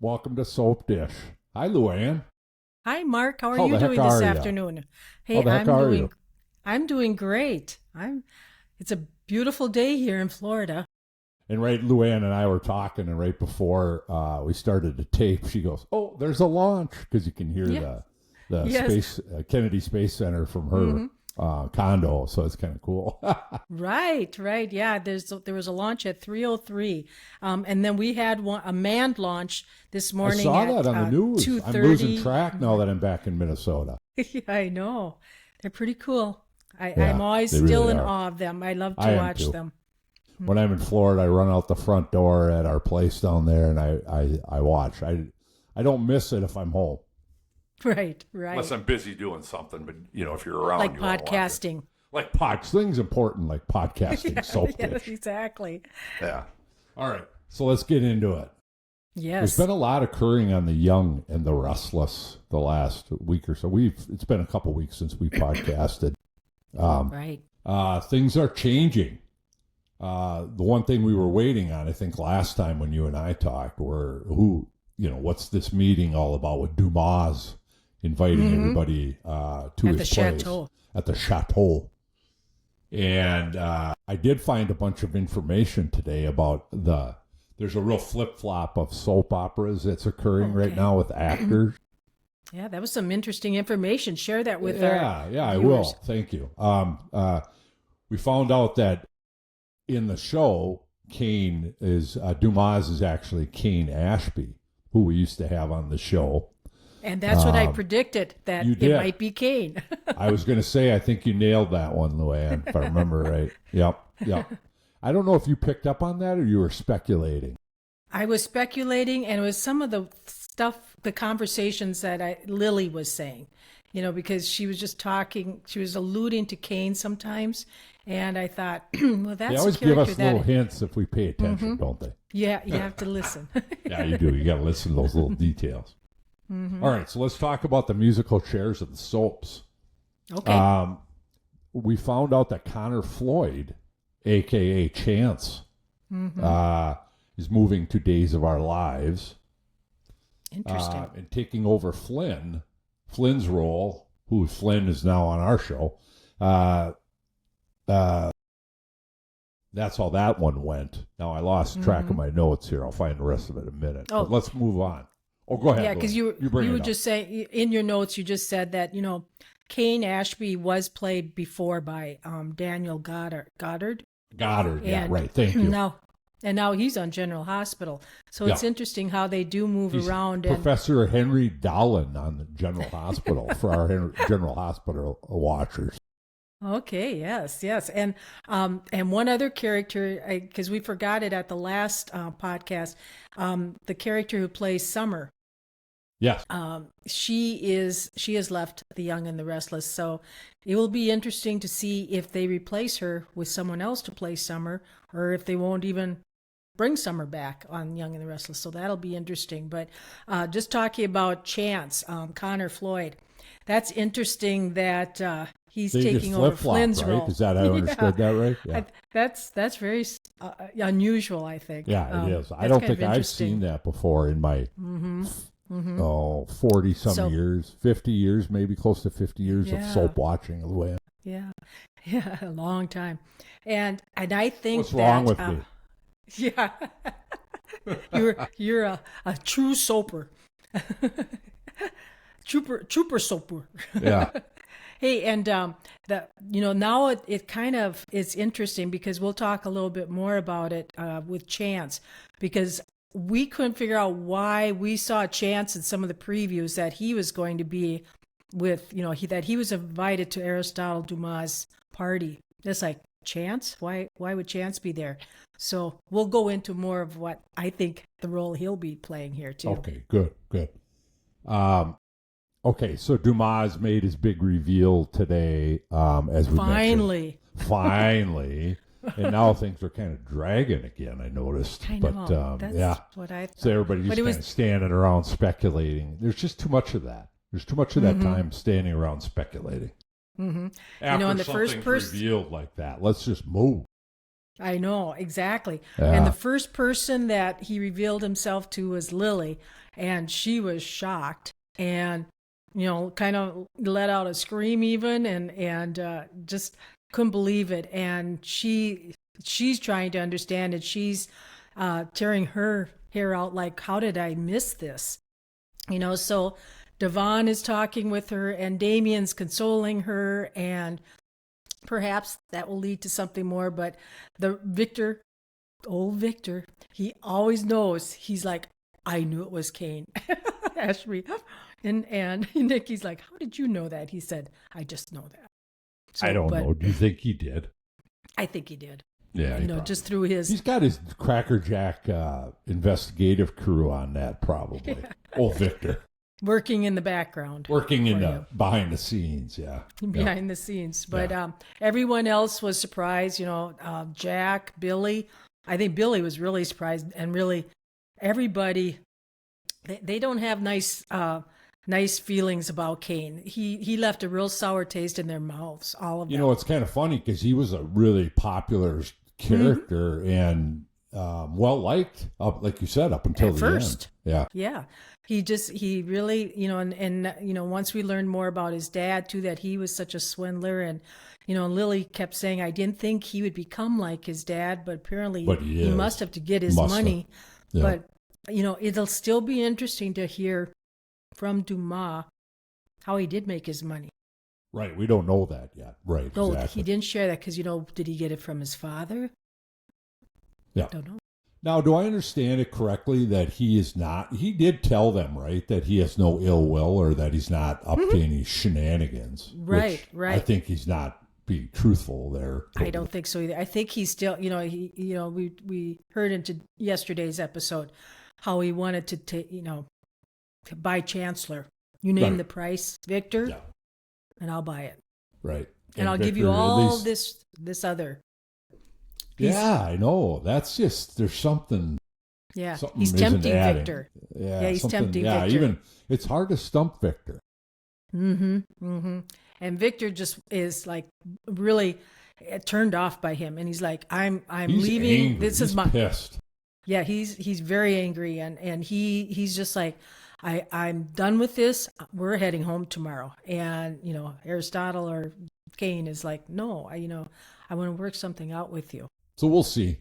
Welcome to Soapdish. Hi, Luann. Hi, Mark. How are How you the heck doing this are ya? afternoon? How Hey, the heck are you? I'm doing great. It's a beautiful day here in Florida. And right, Luann and I were talking, and right before we started the tape, she goes, "Oh, there's a launch," because you can hear Yeah. the Yes. space Kennedy Space Center from her hmm condo, so it's kind of cool. Right. Yeah, there was a launch at 3:03, and then we had a manned launch this I morning saw at that on the news. I'm losing 2:30. track now that I'm back in Minnesota. Yeah, I know. They're pretty cool. I'm Yeah, always they still really in are. awe of them. I love I to am watch too. them. When I'm in Florida, I run out the front door at our place down there, and I watch. I don't miss it if I'm home. Right. Unless I'm busy doing something, but if you're around, Like you want to watch it. podcasting. Like Things important like podcasting, soap Yes, dish. exactly. yeah. All right, so let's get into it. There's Yes. been a lot occurring on the young and the restless the last week or so. It's been a couple weeks since we podcasted. Right. Things are changing. The one thing we were waiting on, I think, last time when you and I talked, were what's this meeting all about with Dumas inviting everybody to At his the place chateau. at the chateau. And I did find a bunch of information today about there's a real flip-flop of soap operas that's occurring right Okay. now with actors. Yeah, that was some interesting information. Share that with Yeah, our I viewers. will. Thank you. We found out that in the show, Dumas is actually Cane Ashby, who we used to have on the show. And that's what I predicted, that you it did. might be Cain. I was going to say, I think you nailed that one, Luann, if I remember right. Yep. I don't know if you picked up on that or you were speculating. I was speculating, and it was some of the stuff, the conversations that Lily was saying, because she was just talking, she was alluding to Cain sometimes. And I thought, well, that's They a always give character us little that, hints if we pay attention, don't they? yeah, you have to listen. Yeah, you do. You got to listen to those little details. All right, so let's talk about the musical chairs of the soaps. Okay. We found out that Conner Floyd, a.k.a. Chance, is moving to Days of Our Lives Interesting. and taking over Flynn's role, who Flynn is now on our show. That's how that one went. Now, I lost track of my notes here. I'll find the rest of it in a minute. Oh. But let's move on. Oh, go ahead. Yeah, because Lou. you bring were it up. just saying in your notes, you just said that Cane Ashby was played before by Daniel Goddard. Goddard. Yeah, And right. Thank you. Now he's on General Hospital. So it's Yeah. interesting how they do move He's around. And Professor Henry Dalton on the General Hospital for our General Hospital watchers. okay, yes, and one other character, because we forgot it at the last podcast, the character who plays Summer. Yes. She has left The Young and the Restless, so it will be interesting to see if they replace her with someone else to play Summer, or if they won't even bring Summer back on Young and the Restless. So that'll be interesting. But just talking about Chance, Conner Floyd, that's interesting that he's They taking just over flip-flop, Flynn's right? role. Is that how I understood that right? Yeah. That's very unusual, I think. Yeah, it is. I that's don't kind of think I've interesting. seen that before in my 40-some So- years, 50 years, maybe close to 50 years of Yeah. soap watching. Luann. Yeah, a long time, and I think What's wrong with me? Yeah, you're a true soaper, trooper soaper. Yeah. Hey, and now it kind of is interesting because we'll talk a little bit more about it with Chance, because we couldn't figure out why we saw Chance in some of the previews that he was going to be with, that he was invited to Aristotle Dumas' party. It's like, Chance? Why would Chance be there? So we'll go into more of what I think the role he'll be playing here too. Okay, good. Okay, so Dumas made his big reveal today, as we mentioned. Finally. And now things are kind of dragging again, I noticed. I know. But, That's yeah. what I thought. So everybody But just it was- kind of standing around speculating. There's just too much of that. There's too much of that time standing around speculating. Mm-hmm. After and the first something's person, revealed like that, let's just move. I know, exactly. Yeah. And the first person that he revealed himself to was Lily, and she was shocked and, kind of let out a scream even, and just couldn't believe it. And she's trying to understand it. She's tearing her hair out like, how did I miss this? So Devon is talking with her, and Damien's consoling her, and perhaps that will lead to something more. But old Victor, he always knows. He's like, I knew it was Cain. Ashby. And Nikki's like, how did you know that? He said, I just know that. So, I don't know. Do you think he did? I think he did. Yeah, just through his. He's got his crackerjack investigative crew on that, probably. Yeah. Old Victor. Working in the background. Working behind the scenes, yeah. Behind the scenes. But everyone else was surprised, Jack, Billy. I think Billy was really surprised, and really everybody, they don't have nice feelings about Cain. He left a real sour taste in their mouths, all of them. It's kind of funny because he was a really popular character and well-liked, like you said, up until the first. End. Yeah. He really, and once we learned more about his dad too, that he was such a swindler, and, Lily kept saying, I didn't think he would become like his dad, but apparently he must have to get his money. Yeah. But, it'll still be interesting to hear from Dumas how he did make his money. Right. We don't know that yet. Right. No, exactly. He didn't share that because, did he get it from his father? Yeah. Don't know. Now, do I understand it correctly that he did tell them, right, that he has no ill will or that he's not up to any shenanigans? Right. I think he's not being truthful there. I don't think so either. I think he's still, we heard into yesterday's episode how he wanted to buy Chancellor. You name the price, Victor, and I'll buy it. Right. And I'll give you all this other. I know. That's just, there's something. Yeah, something he's tempting Victor. Yeah, he's tempting Victor. Even, it's hard to stump Victor. And Victor just is like really turned off by him. And he's like, I'm he's leaving. Angry. This he's is my. Pissed. Yeah, he's very angry. And he's just like, I'm done with this. We're heading home tomorrow. And, Aristotle or Cain is like, no, I want to work something out with you. So we'll see.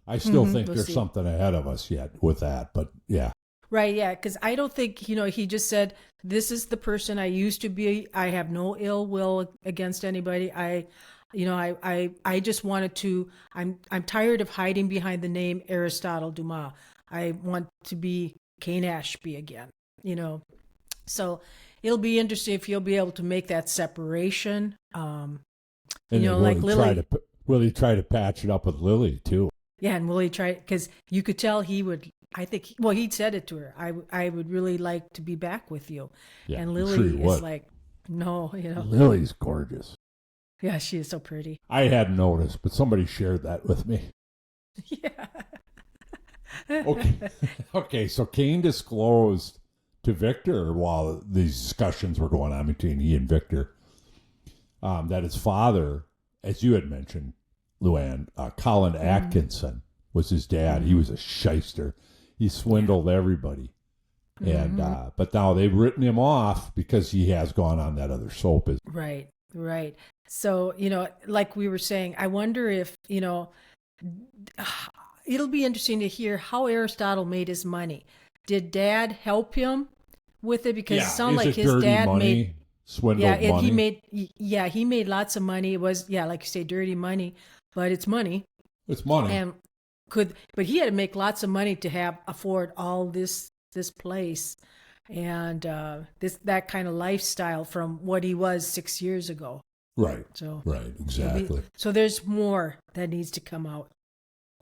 I still think there's something ahead of us yet with that, but yeah. Right, yeah, because I don't think, he just said, this is the person I used to be. I have no ill will against anybody. I just wanted to, I'm tired of hiding behind the name Aristotle Dumas. I want to be Cane Ashby again, So it'll be interesting if you'll be able to make that separation. And like Lily. Will he try to patch it up with Lily, too? Yeah, and will he try? Because you could tell he would, I think, he said it to her. I would really like to be back with you. Yeah, and Lily is like, no, Lily's gorgeous. Yeah, she is so pretty. I hadn't noticed, but somebody shared that with me. Yeah. Okay, so Cain disclosed to Victor while these discussions were going on between he and Victor that his father, as you had mentioned, Luann, Colin Atkinson was his dad. He was a shyster. He swindled everybody. And but now they've written him off because he has gone on that other soap. Right. So, like we were saying, I wonder if, it'll be interesting to hear how Aristotle made his money. Did Dad help him with it? Because it sounded like his dad made swindled money. He made lots of money. It was, like you say, dirty money, but it's money. It's money. And but he had to make lots of money to afford all this place and that kind of lifestyle from what he was 6 years ago. Right. So right, exactly. So there's more that needs to come out.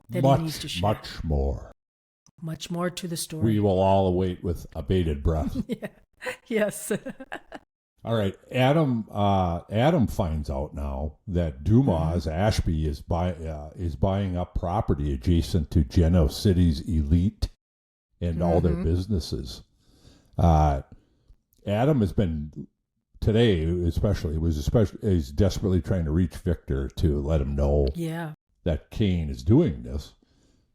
That he needs to share. Much more. Much more to the story. We will all await with abated breath. Yeah. Yes. All right. Adam finds out now that Dumas Ashby is buying up property adjacent to Genoa City's elite and all their businesses. Adam has been today, especially, is desperately trying to reach Victor to let him know that Cain is doing this.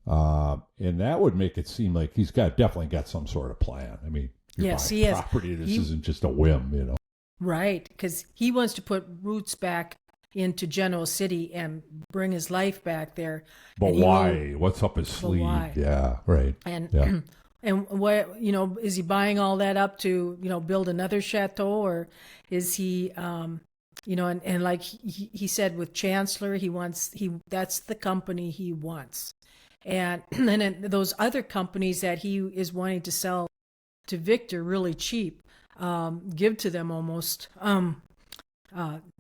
And that would make it seem like he's definitely got some sort of plan. I mean, Yes, buying he has. property. This isn't just a whim, Right, because he wants to put roots back into Genoa City and bring his life back there. But And he why? What's up his sleeve? why? Yeah, right. And Yeah. and what is he buying all that up to build another chateau, or is he and like he said with Chancellor, that's the company he wants, and then those other companies that he is wanting to sell to Victor really cheap, give to them almost.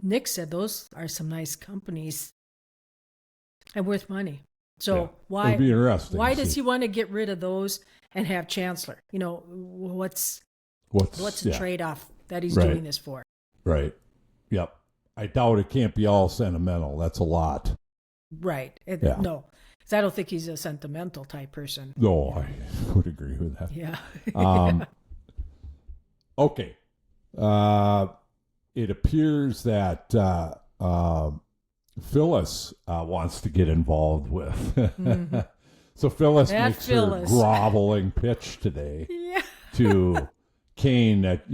Nick said those are some nice companies and worth money. So Yeah. It'd be interesting. why to does see. he want to get rid of those and have Chancellor? What's the trade-off that he's doing this for? Right. Yep. I doubt it can't be all sentimental. That's a lot. Right. Yeah. No, because I don't think he's a sentimental type person. No, I would agree with that. Yeah. Okay. It appears that Phyllis wants to get involved with. Mm-hmm. So Phyllis That makes Phyllis. her groveling pitch today Yeah. to Cain that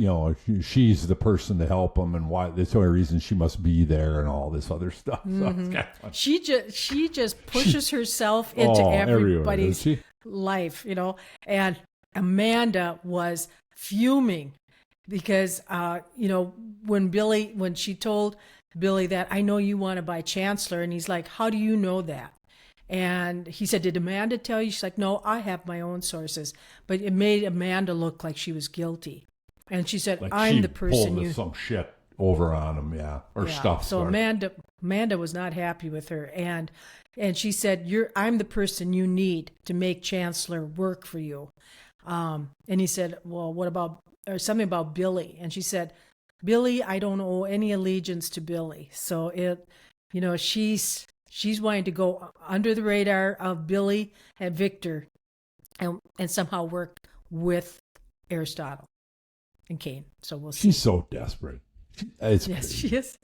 she's the person to help him and why that's the only reason she must be there and all this other stuff. So it's kind of fun. She just pushes herself into everywhere, everybody's doesn't she? life, and Amanda was fuming because when she told Billy that I know you want to buy Chancellor, and he's like, how do you know that? And he said, did Amanda tell you? She's like, no, I have my own sources. But it made Amanda look like she was guilty. And she said, Like I'm she the person pulled you... some shit over on him, or Yeah. stuff. So or- Amanda was not happy with her. And she said, I'm the person you need to make Chancellor work for you. And he said, well, what about... or something about Billy. And she said, Billy, I don't owe any allegiance to Billy. So she's wanting to go under the radar of Billy and Victor and somehow work with Aristotle and Cain. So we'll see. She's so desperate. It's Yes, crazy. she is.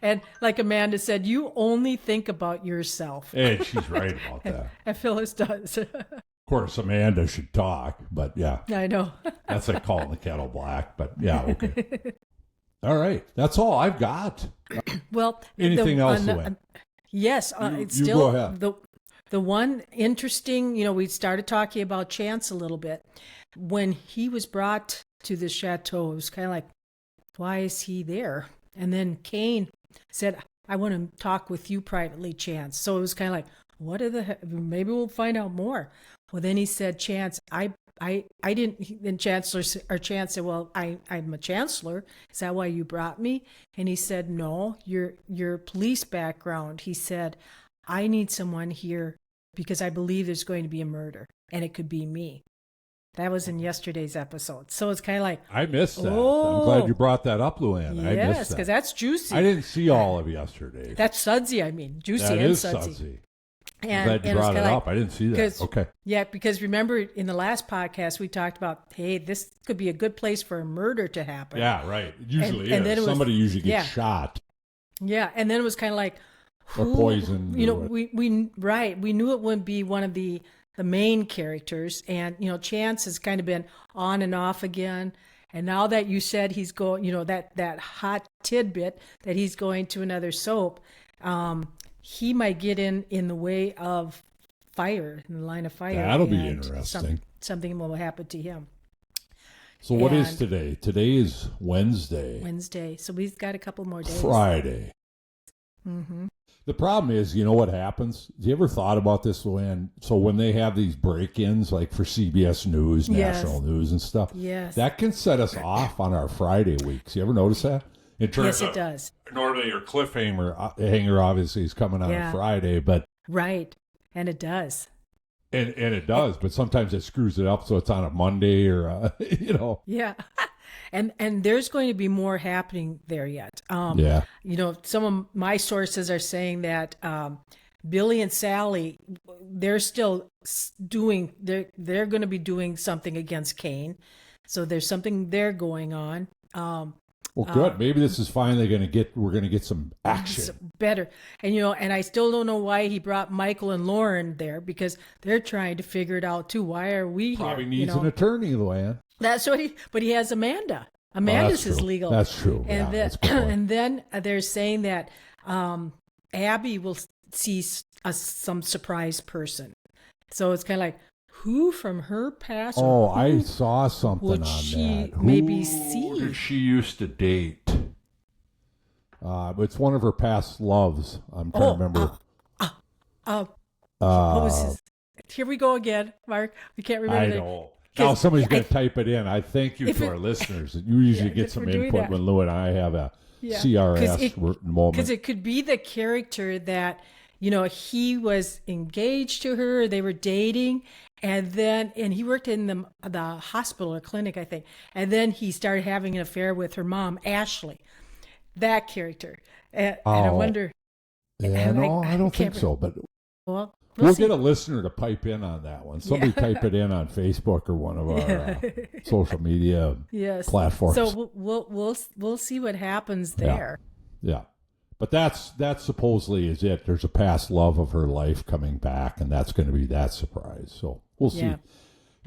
And like Amanda said, you only think about yourself. And she's right about that. And Phyllis does. Of course, Amanda should talk, but yeah, I know. that's like calling the kettle black. But yeah, okay. All right, that's all I've got. Well, Anything else, Luann? Yes, it's you still go ahead. the one interesting. We started talking about Chance a little bit when he was brought to the chateau. It was kind of like, why is he there? And then Cain said, I want to talk with you privately, Chance. So it was kind of like, what are the? Maybe we'll find out more. Well, then he said, Chance, I didn't. Then Chance said, well, I'm a chancellor. Is that why you brought me? And he said, no, your police background. He said, I need someone here because I believe there's going to be a murder, and it could be me. That was in yesterday's episode. So it's kind of like, I missed that. Oh. I'm glad you brought that up, Luann. I yes, missed because that. that's juicy. I didn't see all of yesterday. That's sudsy. I mean, juicy That and is sudsy. sudsy. I'm And, glad you and it's brought it kinda up. I didn't see that. because- Okay. Yeah, because remember in the last podcast we talked about, hey, this could be a good place for a murder to happen. Yeah, right. It usually and then is. it was- Somebody usually gets yeah. shot Yeah, and then it was kind of like, or poisoned. You know, or- we knew it wouldn't be one of the main characters, and Chance has kind of been on and off again. And now that you said he's going, that hot tidbit that he's going to another soap, he might get in the way of fire, in the line of fire. That'll be and interesting. Something will happen to him So what is and- today? Today is Wednesday. Wednesday. So we've got a couple more days. Friday. Mm-hmm. The problem is, you know what happens? Have you ever thought about this, Luann? So when they have these break-ins, like for CBS News, Yes. National News and stuff, Yes. that can set us off on our Friday weeks. You ever notice that? In terms Yes, it of does. normally your cliffhanger obviously is coming on Yeah. a Friday, but Right. And it does. and it does, but sometimes it screws it up so it's on a Monday or Yeah. And there's going to be more happening there yet. yeah. Some of my sources are saying that Billy and Sally, they're still doing, they're going to be doing something against Cain. So there's something there going on. Well, good. Maybe this is finally we're going to get some action. Better. And, and I still don't know why he brought Michael and Lauren there, because they're trying to figure it out too. Why are we Probably here? needs an attorney, Luann. That's what but he has Amanda. Amanda's his legal. That's true. And then, and then they're saying that Abby will see some surprise person. So it's kind of like, who from her past? Oh, I saw something would on she that. maybe Who see? did she used to date? It's one of her past loves. I'm trying to remember. What was his? Here we go again, Mark. We can't remember. I know. Now somebody's going to type it in. I thank you to our listeners. You usually get some input when Lou and I have a CRS moment. Because it could be the character that, he was engaged to her, they were dating, and he worked in the hospital or clinic, I think. And then he started having an affair with her mom, Ashley. That character. And I wonder. Yeah, I don't think so. But we'll get a listener to pipe in on that one. Somebody type it in on Facebook or one of our social media platforms. So we'll see what happens there. Yeah. But that supposedly is it. There's a past love of her life coming back, and that's going to be that surprise. So we'll see. Yeah.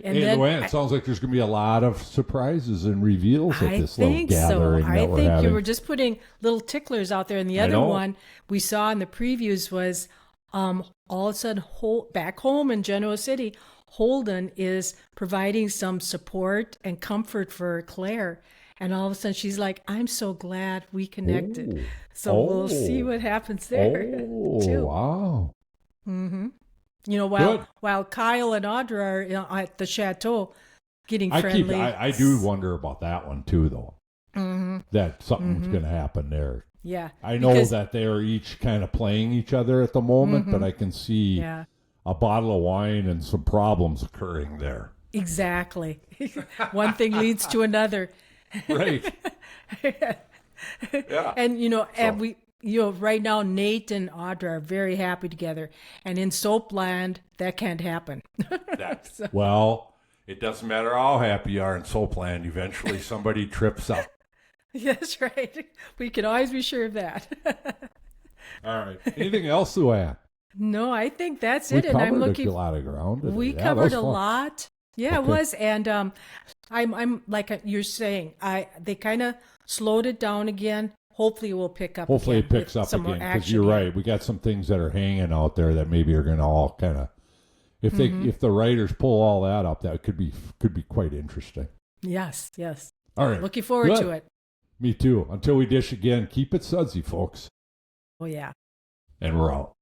And then, Luann, it sounds like there's going to be a lot of surprises and reveals at this little gathering that we're having. I think you were just putting little ticklers out there. And the other one we saw in the previews was all of a sudden back home in Genoa City, Holden is providing some support and comfort for Claire. And all of a sudden she's like, I'm so glad we connected. So we'll see what happens there too. Wow. Mm-hmm. While Kyle and Audra are at the chateau getting friendly. I do wonder about that one too, though. Mm-hmm. That something's going to happen there. Yeah. I know that they are each kind of playing each other at the moment, but I can see a bottle of wine and some problems occurring there. Exactly. One thing leads to another. Right. Yeah. And we right now Nate and Audra are very happy together, and in Soapland that can't happen. Well, it doesn't matter how happy you are in Soapland. Eventually, somebody trips up. That's right. We can always be sure of that. All right. Anything else, Luann? No, I think that's it. And I'm looking. A lot of ground. We covered a lot. Yeah, it was, and I'm like you're saying, they kind of slowed it down again. Hopefully, it will pick up. Hopefully, it picks up again, because you're right. We got some things that are hanging out there that maybe are going to all kind of, if the writers pull all that up, that could be quite interesting. Yes. All right, looking forward to it. Me too. Until we dish again, keep it sudsy, folks. Oh yeah. And we're out.